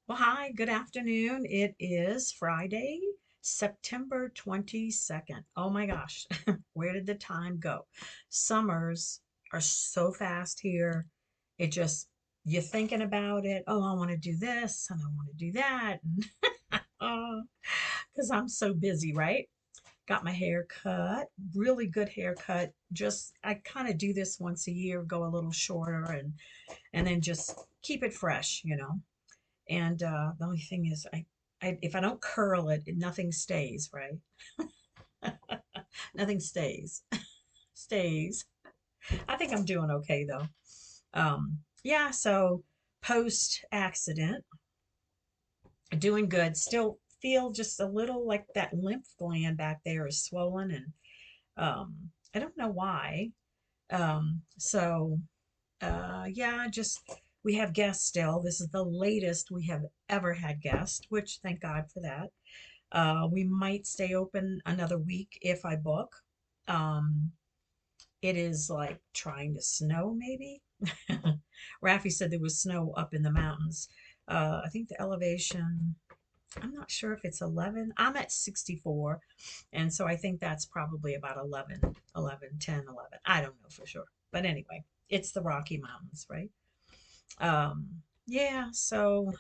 Well, hi, good afternoon. It is Friday, September 22nd. Oh my gosh, where did the time go? Summers are so fast here. It just, you're thinking about it. Oh, I want to do this and I want to do that. And oh, because I'm so busy, right? Got my hair cut, really good haircut. Just, I kind of do this once a year, go a little shorter and then just keep it fresh. And the only thing is, if I don't curl it, nothing stays, right? Nothing stays. Stays. I think I'm doing okay though. Yeah, so post accident, doing good. Still feel just a little like that lymph gland back there is swollen, and I don't know why. Yeah, just we have guests still. This is the latest we have ever had guests, which thank God for that. We might stay open another week if I book. Um, it is like trying to snow, maybe. Rafi said there was snow up in the mountains. I think the elevation, I'm not sure if it's 11. I'm at 64. And so I think that's probably about 11, 11, 10, 11. I don't know for sure. But anyway, it's the Rocky Mountains, right? Yeah, so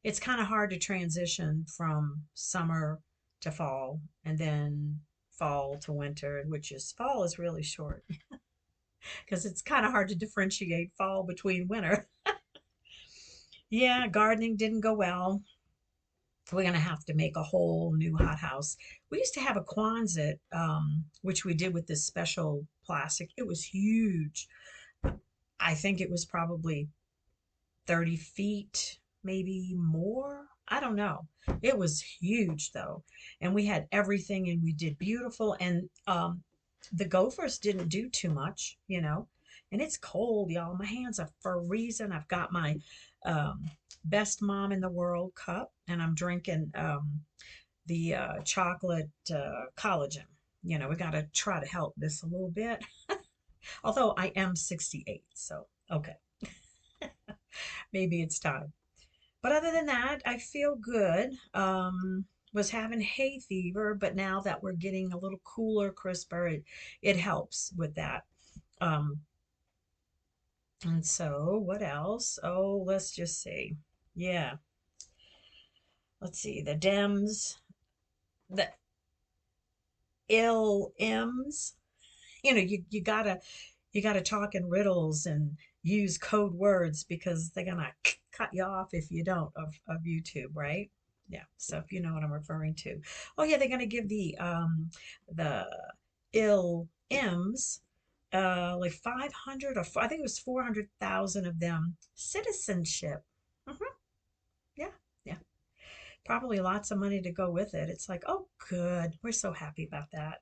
it's kind of hard to transition from summer to fall and then fall to winter, which is fall is really short because it's kind of hard to differentiate fall between winter. Yeah, gardening didn't go well. We're going to have to make a whole new hothouse. We used to have a Quonset, which we did with this special plastic. It was huge. I think it was probably 30 feet, maybe more. I don't know. It was huge though. And we had everything and we did beautiful. And the gophers didn't do too much. And it's cold, y'all. My hands are freezing. I've got my um, best mom in the world cup and I'm drinking the chocolate collagen. We got to try to help this a little bit. Although I am 68. So, okay, maybe it's time. But other than that, I feel good. Was having hay fever, but now that we're getting a little cooler, crisper, it helps with that. Um, and so what else? Oh, let's just see. Yeah, let's see. The Dems, the ill M's. You gotta talk in riddles and use code words because they're gonna cut you off if you don't of YouTube, right? Yeah, so if you know what I'm referring to. Oh yeah, they're gonna give the ill M's like 500 or I think it was 400,000 of them citizenship. hmm Yeah, yeah. Probably lots of money to go with it. It's like, oh good, we're so happy about that.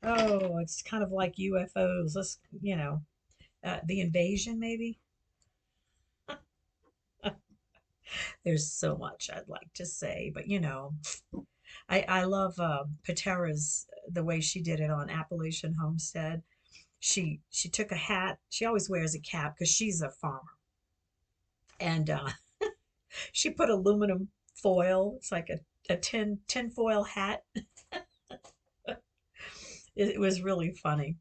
Oh, it's kind of like UFOs. The invasion, maybe. There's so much I'd like to say, but I love Patera's the way she did it on Appalachian Homestead. She took a hat. She always wears a cap because she's a farmer, and she put aluminum foil. It's like a tin foil hat. It was really funny.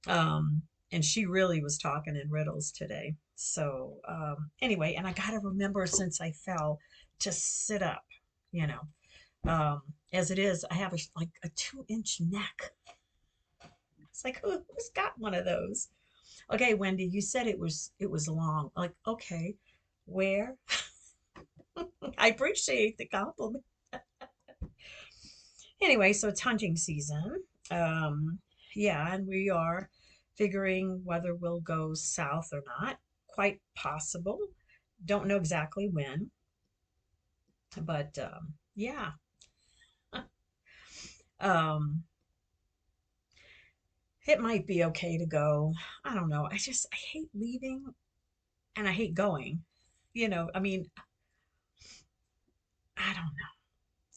And she really was talking in riddles today. So anyway, and I got to remember since I fell to sit up, you know. As it is, I have like a 2-inch neck. It's like who's got one of those? Okay, Wendy, you said it was long. Like, okay, where? I appreciate the compliment. Anyway, so it's hunting season. Um, yeah, and we are figuring whether we'll go south or not. Quite possible. Don't know exactly when, but yeah. Um, it might be okay to go. I don't know. I hate leaving and I hate going. I mean, I don't know.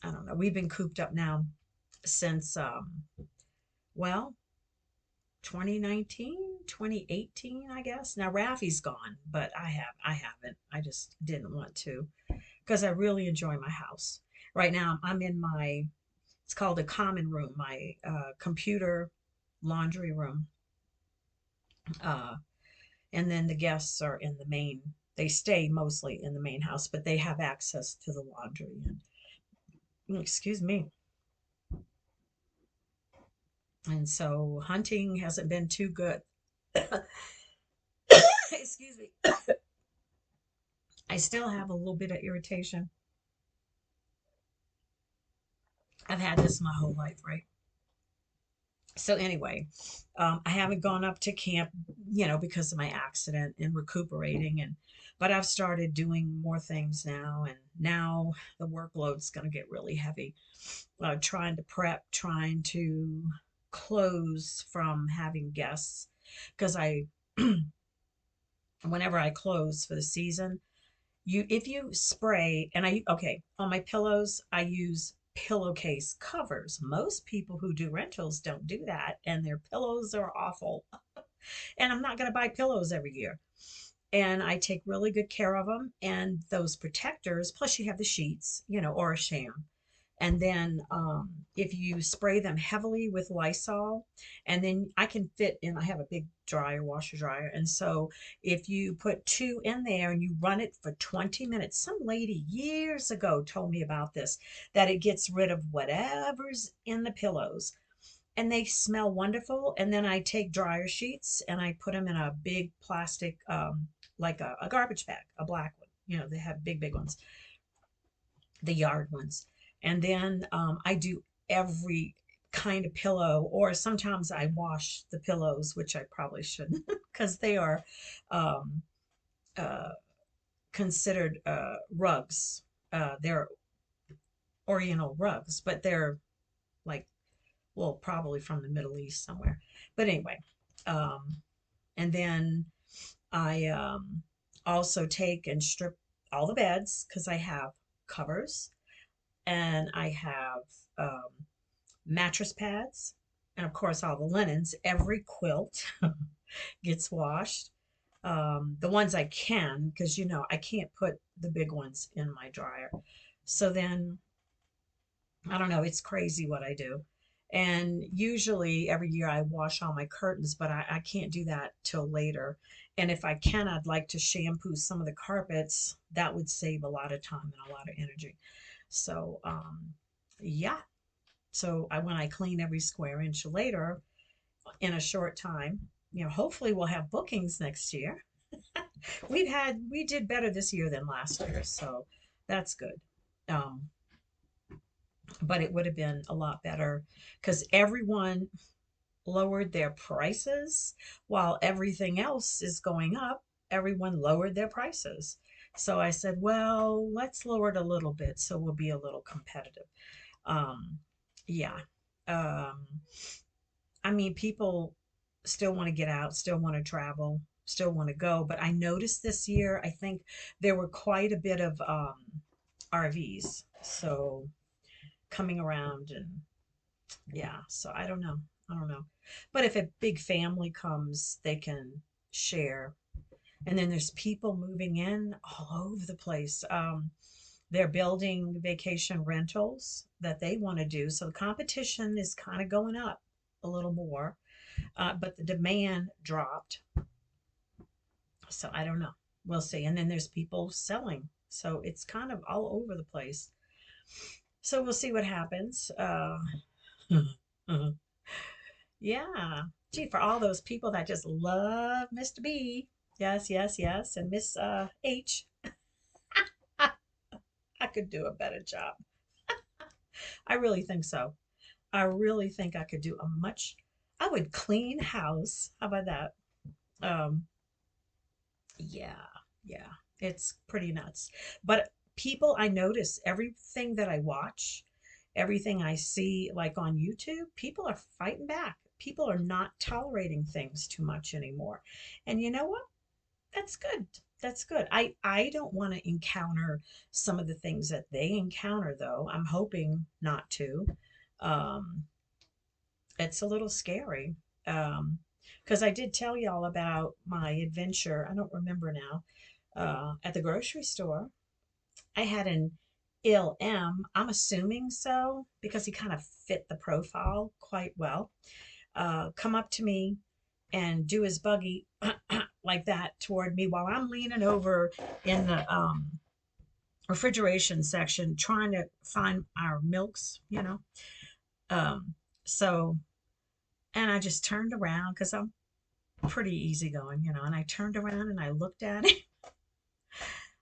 I don't know. We've been cooped up now since well, 2019. 2018, I guess. Now Rafi's gone, but I haven't. I just didn't want to because I really enjoy my house. Right now I'm in my, it's called a common room, my computer laundry room. Uh, and then the guests are in the main, they stay mostly in the main house, but they have access to the laundry. And excuse me. And so hunting hasn't been too good. Excuse me. I still have a little bit of irritation. I've had this my whole life, right? So anyway, I haven't gone up to camp, because of my accident and recuperating, but I've started doing more things now, and now the workload's going to get really heavy. Trying to prep, trying to close from having guests, because whenever I close for the season, if you spray, and okay, on my pillows I use pillowcase covers. Most people who do rentals don't do that, and their pillows are awful. And I'm not going to buy pillows every year, and I take really good care of them, and those protectors, plus you have the sheets, or a sham. And then if you spray them heavily with Lysol, and then I can fit in, I have a big dryer, washer dryer. And so if you put two in there and you run it for 20 minutes, some lady years ago told me about this, that it gets rid of whatever's in the pillows. And they smell wonderful. And then I take dryer sheets and I put them in a big plastic, like a garbage bag, a black one. They have big, big ones, the yard ones. And then I do every kind of pillow, or sometimes I wash the pillows, which I probably shouldn't, because they are um, uh, considered rugs. They're Oriental rugs, but they're like, well, probably from the Middle East somewhere. But anyway, um, and then I also take and strip all the beds, because I have covers, and I have um, mattress pads, and of course all the linens. Every quilt gets washed. The ones I can, because I can't put the big ones in my dryer. So then I don't know. It's crazy what I do. And usually every year I wash all my curtains, but I can't do that till later. And if I can, I'd like to shampoo some of the carpets. That would save a lot of time and a lot of energy. So, yeah. So when I clean every square inch later in a short time, hopefully we'll have bookings next year. We did better this year than last year, so that's good. Um, but it would have been a lot better because everyone lowered their prices while everything else is going up. Everyone lowered their prices. So I said, well, let's lower it a little bit so we'll be a little competitive. Um, yeah. Um, I mean, people still want to get out, still want to travel, still want to go. But I noticed this year, I think there were quite a bit of RVs. So coming around, and yeah, so I don't know. I don't know. But if a big family comes, they can share. And then there's people moving in all over the place. They're building vacation rentals that they want to do. So the competition is kind of going up a little more, but the demand dropped. So I don't know. We'll see. And then there's people selling. So it's kind of all over the place. So we'll see what happens. Yeah. Gee, for all those people that just love Mr. B. Yes, yes, yes. And Miss H. I could do a better job. I really think so. I really think I could do a much, I would clean house. How about that? Um, yeah, yeah. It's pretty nuts. But people, I notice everything that I watch, everything I see like on YouTube, people are fighting back. People are not tolerating things too much anymore. And you know what? That's good. That's good. I don't want to encounter some of the things that they encounter, though. I'm hoping not to. Um, it's a little scary. Um, because I did tell y'all about my adventure. I don't remember now. At the grocery store, I had an ill M. I'm assuming so because he kind of fit the profile quite well. Come up to me and do his buggy like that toward me while I'm leaning over in the refrigeration section trying to find our milks, you know. Um, so, and I just turned around because I'm pretty easygoing, you know, and I turned around and I looked at it.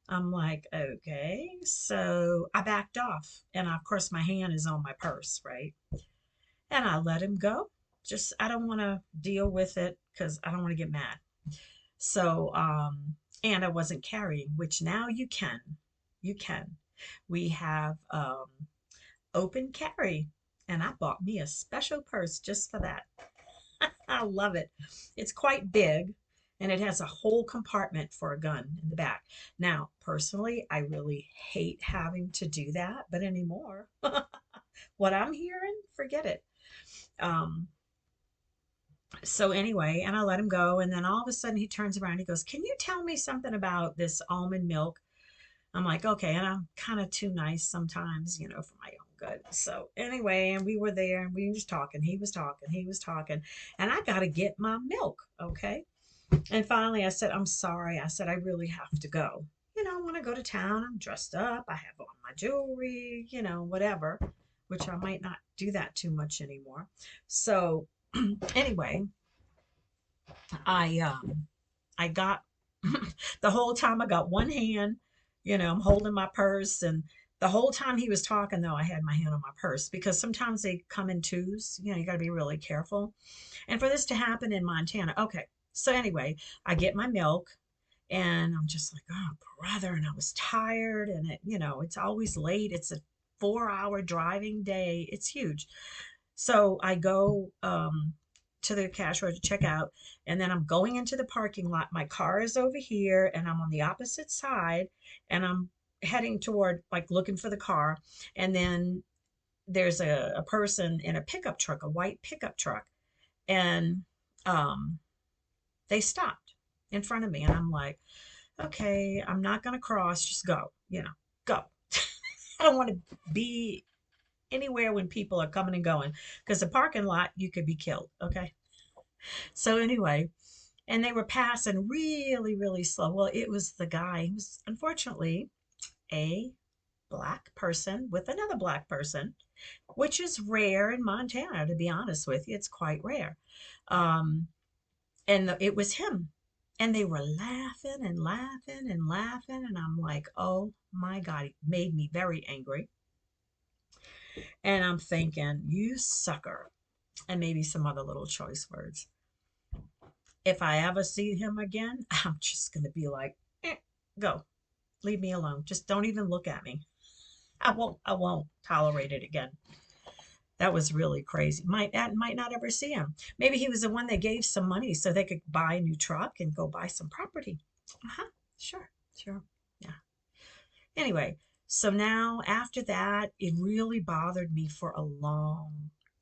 I'm like, okay. So I backed off. And of course, my hand is on my purse, right? And I let him go. Just, I don't want to deal with it because I don't want to get mad. So, and I wasn't carrying, which now you can. You can. We have open carry, and I bought me a special purse just for that. I love it. It's quite big and it has a whole compartment for a gun in the back. Now, personally, I really hate having to do that, but anymore, what I'm hearing, forget it. Um, so anyway, and I let him go, and then all of a sudden he turns around, he goes, "Can you tell me something about this almond milk?" I'm like, okay, and I'm kind of too nice sometimes, you know, for my own good. So anyway, and we were there and we were just talking. He was talking, he was talking, and I got to get my milk, okay? And finally I said, "I'm sorry." I said, "I really have to go. You know, when I go to town, I'm dressed up, I have on my jewelry, you know, whatever," which I might not do that too much anymore. So anyway, I got the whole time I got one hand, you know, I'm holding my purse. And the whole time he was talking, though, I had my hand on my purse because sometimes they come in twos. You know, you got to be really careful. And for this to happen in Montana, okay. So anyway, I get my milk and I'm just like, oh, brother. And I was tired. And it, you know, it's always late. It's a 4 hour driving day. It's huge. So I go to the cash register to check out, and then I'm going into the parking lot. My car is over here, and I'm on the opposite side, and I'm heading toward, like, looking for the car. And then there's a person in a pickup truck, a white pickup truck, and um, they stopped in front of me. And I'm like, okay, I'm not going to cross, just go, you know, go. I don't want to be anywhere when people are coming and going because the parking lot you could be killed, okay? So anyway, and they were passing really, really slow. Well, it was the guy who was unfortunately a black person with another black person, which is rare in Montana, to be honest with you. It's quite rare. um and it was him, and they were laughing and laughing and laughing, and I'm like, oh my god, it made me very angry. And I'm thinking, you sucker, and maybe some other little choice words. If I ever see him again, I'm just going to be like, go, leave me alone. Just don't even look at me. I won't tolerate it again. That was really crazy. Might not ever see him. Maybe he was the one that gave some money so they could buy a new truck and go buy some property. Uh-huh. Sure. Sure. Yeah. Anyway, so now after that, it really bothered me for a long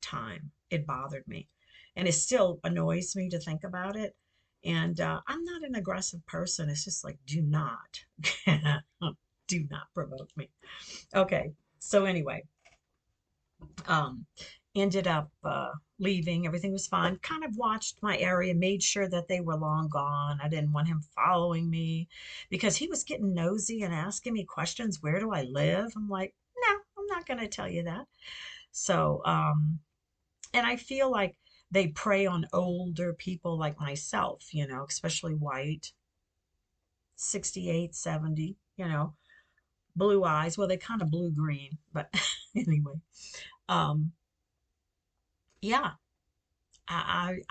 time. It bothered me. And it still annoys me to think about it. And I'm not an aggressive person. It's just like, do not, do not provoke me. Okay. So anyway, um, ended up leaving. Everything was fine. Kind of watched my area, made sure that they were long gone. I didn't want him following me because he was getting nosy and asking me questions. Where do I live? I'm like, no, I'm not going to tell you that. So, and I feel like they prey on older people like myself, you know, especially white, 68, 70, you know, blue eyes. Well, they kind of blue green, but anyway, um, yeah, and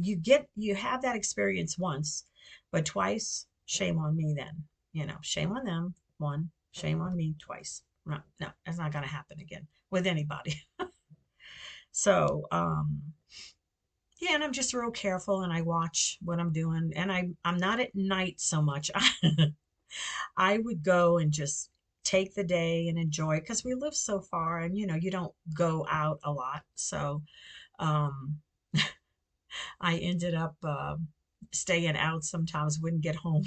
you have that experience once, but twice, shame on me then. You know, shame on them, one, shame on me twice. No, no, that's not gonna happen again with anybody. So, yeah, and I'm just real careful and I watch what I'm doing. And I'm not at night so much. I would go and just take the day and enjoy it because we live so far and you know, you don't go out a lot. So, um I ended up staying out sometimes, wouldn't get home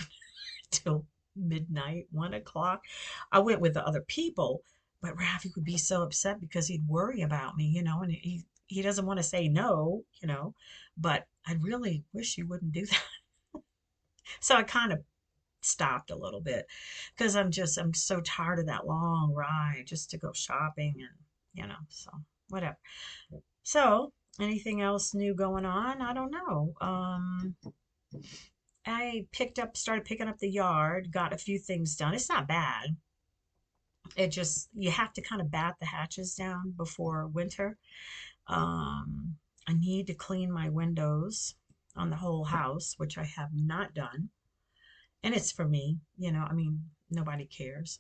till midnight, 1 o'clock. I went with the other people, but Rafi would be so upset because he'd worry about me, and he doesn't want to say no, but I really wish he wouldn't do that. So I kind of stopped a little bit because I'm so tired of that long ride just to go shopping and so whatever. So anything else new going on? I don't know. I started picking up the yard, got a few things done. It's not bad. It just, you have to kind of bat the hatches down before winter. Um, I need to clean my windows on the whole house, which I have not done. And it's for me, I mean, nobody cares.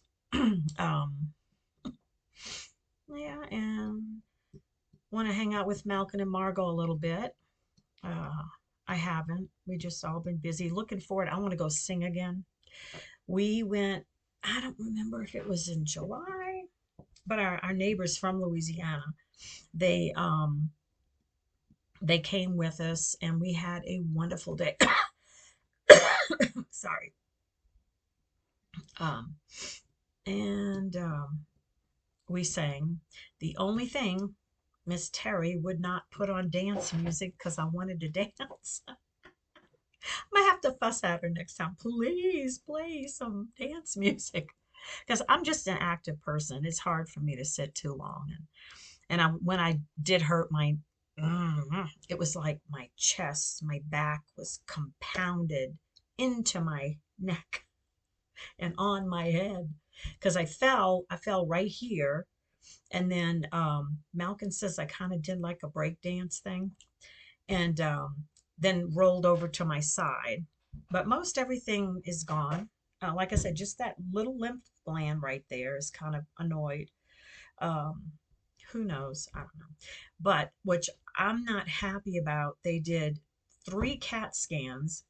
um, yeah, and want to hang out with Malcolm and Margot a little bit. Uh, I haven't. We just all been busy. Looking forward. I want to go sing again. We went, I don't remember if it was in July, but our neighbors from Louisiana, they um they came with us and we had a wonderful day. Sorry. Um and we sang. The only thing, Miss Terry would not put on dance music because I wanted to dance. I might have to fuss at her next time. Please play some dance music. Because I'm just an active person. It's hard for me to sit too long. And when I did hurt it was like my chest, my back was compounded into my neck and on my head because I fell right here. And then Malcolm says I kind of did like a break dance thing and then rolled over to my side. But most everything is gone. Like I said, just that little lymph gland right there is kind of annoyed. Um, who knows? I don't know. But which I'm not happy about, they did 3 CAT scans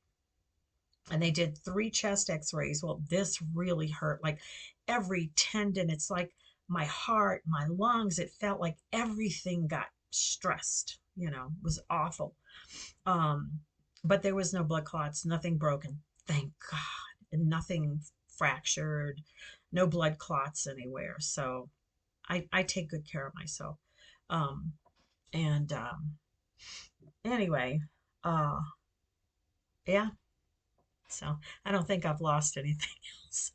and they did 3 chest x-rays. Well, this really hurt. Like every tendon, it's like my heart, my lungs, it felt like everything got stressed, it was awful. Um, but there was no blood clots, nothing broken, thank God, and nothing fractured, no blood clots anywhere. So I take good care of myself. Um, and anyway, uh, yeah. So I don't think I've lost anything else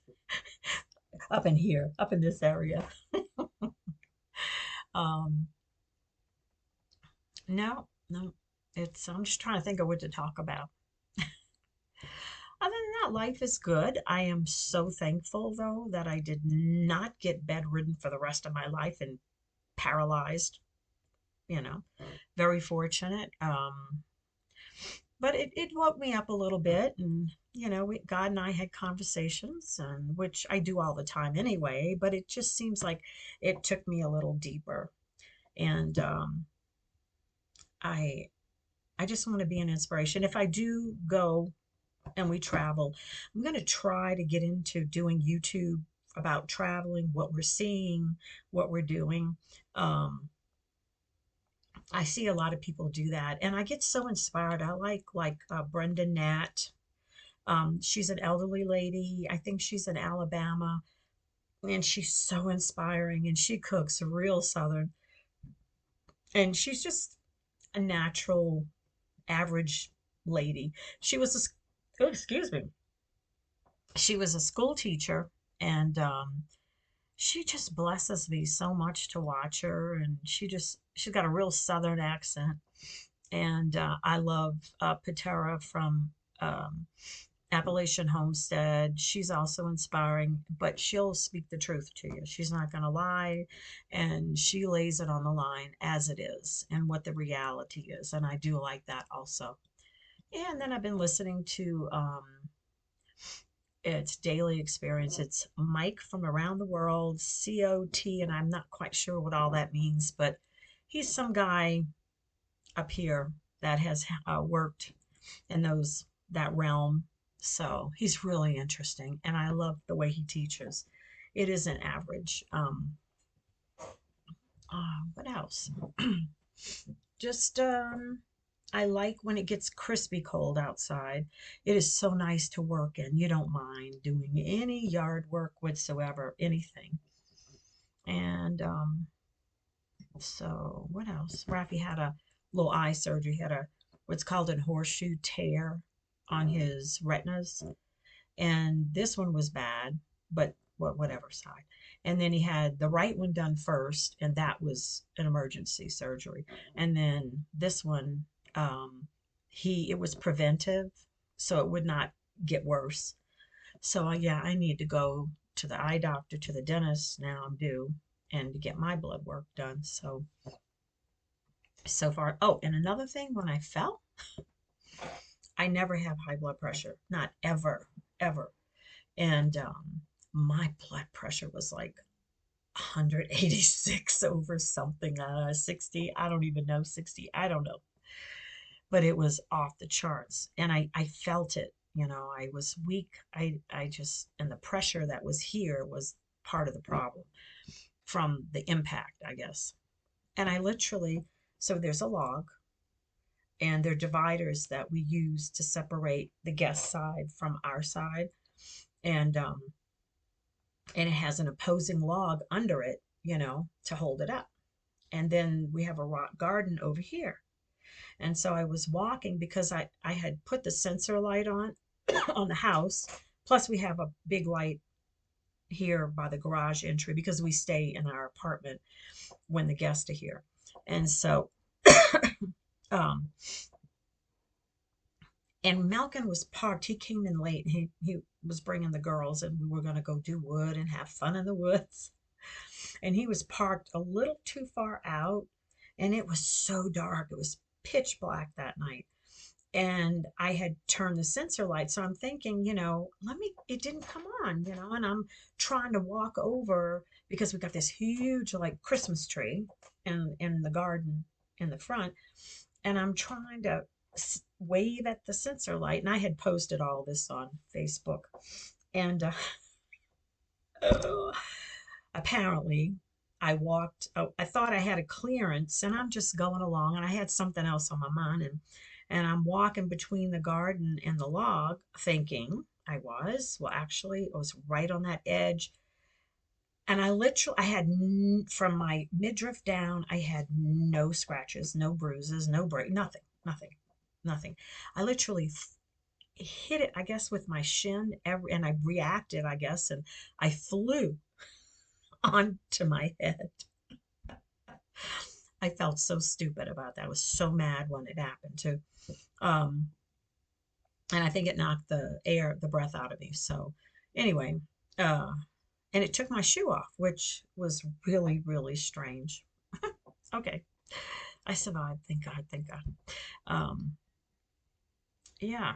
up in here, up in this area. Um, no, no. I'm just trying to think of what to talk about. Other than that, life is good. I am so thankful, though, that I did not get bedridden for the rest of my life and paralyzed, you know. Very fortunate. But it woke me up a little bit. And, God and I had conversations, and which I do all the time anyway, but it just seems like it took me a little deeper. And I, I just want to be an inspiration. If I do go and we travel, I'm going to try to get into doing YouTube about traveling, what we're seeing, what we're doing. Um, I see a lot of people do that, and I get so inspired. I like Brenda Nat. She's an elderly lady. I think she's in Alabama, and she's so inspiring. And she cooks real Southern, and she's just a natural, average lady. She was oh, excuse me. She was a school teacher, and she just blesses me so much to watch her. And she's got a real Southern accent. And I love Patera from um, Appalachian Homestead. She's also inspiring, but she'll speak the truth to you. She's not going to lie, and she lays it on the line as it is and what the reality is. And I do like that also. And then I've been listening to it's Daily Experience. It's Mike from Around the World, COT, and I'm not quite sure what all that means, but he's some guy up here that has worked in that realm. So he's really interesting, and I love the way he teaches. It isn't average. What else? Just I like when it gets crispy cold outside. It is so nice to work in. You don't mind doing any yard work whatsoever, anything. And so what else? Rafi had a little eye surgery. He had a what's called a horseshoe tear on his retinas, and this one was bad, but whatever side. And then he had the right one done first, and that was an emergency surgery. And then this one, he it was preventive, so it would not get worse. So yeah, I need to go to the eye doctor, to the dentist now. I'm due, and to get my blood work done. So far. Oh, and another thing, when I fell, I never have high blood pressure, not ever, ever. And my blood pressure was like 186 over something, 60. I don't even know, 60. I don't know. But it was off the charts. And I felt it. I was weak. I just, and the pressure that was here was part of the problem from the impact, I guess. And I literally, so there's a log, and they're dividers that we use to separate the guest side from our side. And it has an opposing log under it, to hold it up. And then we have a rock garden over here. And so I was walking because I had put the sensor light on on the house. Plus we have a big light here by the garage entry because we stay in our apartment when the guests are here. And so um and Malcolm was parked. He came in late. He was bringing the girls, and we were going to go do wood and have fun in the woods. And he was parked a little too far out, and it was so dark. It was pitch black that night. And I had turned the sensor light. So I'm thinking, it didn't come on, and I'm trying to walk over because we got this huge, like, Christmas tree in the garden in the front. And I'm trying to wave at the sensor light. And I had posted all this on Facebook. And apparently, I thought I had a clearance, and I'm just going along, and I had something else on my mind. And I'm walking between the garden and the log thinking well, actually, it was right on that edge. And I had, from my midriff down, I had no scratches, no bruises, no break, nothing, nothing, nothing. I literally hit it, I guess, with my shin, and I reacted, I guess, and I flew onto my head. I felt so stupid about that. I was so mad when it happened too. Um, and I think it knocked the breath out of me. So anyway, uh, and it took my shoe off, which was really, really strange. Okay, I survived. Thank God. Thank God. Um, yeah.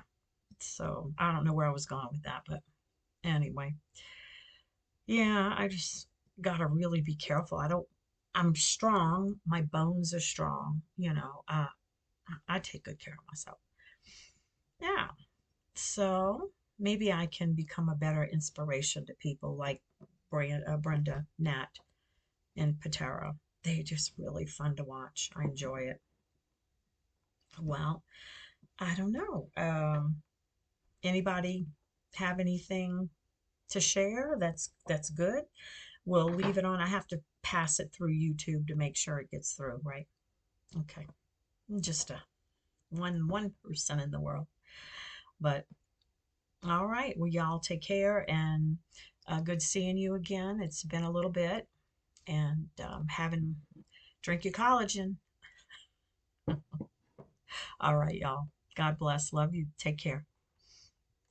So I don't know where I was going with that, but anyway, yeah, I just gotta really be careful. I'm strong. My bones are strong. I take good care of myself. Yeah. So maybe I can become a better inspiration to people like Brenda, Nat, and Patera. They're just really fun to watch. I enjoy it. Well, I don't know. Anybody have anything to share that's good? We'll leave it on. I have to pass it through YouTube to make sure it gets through, right? Okay. I'm just a one person in the world. But all right. Well, y'all take care, and good seeing you again. It's been a little bit, and having drink your collagen. All right, y'all. God bless. Love you. Take care.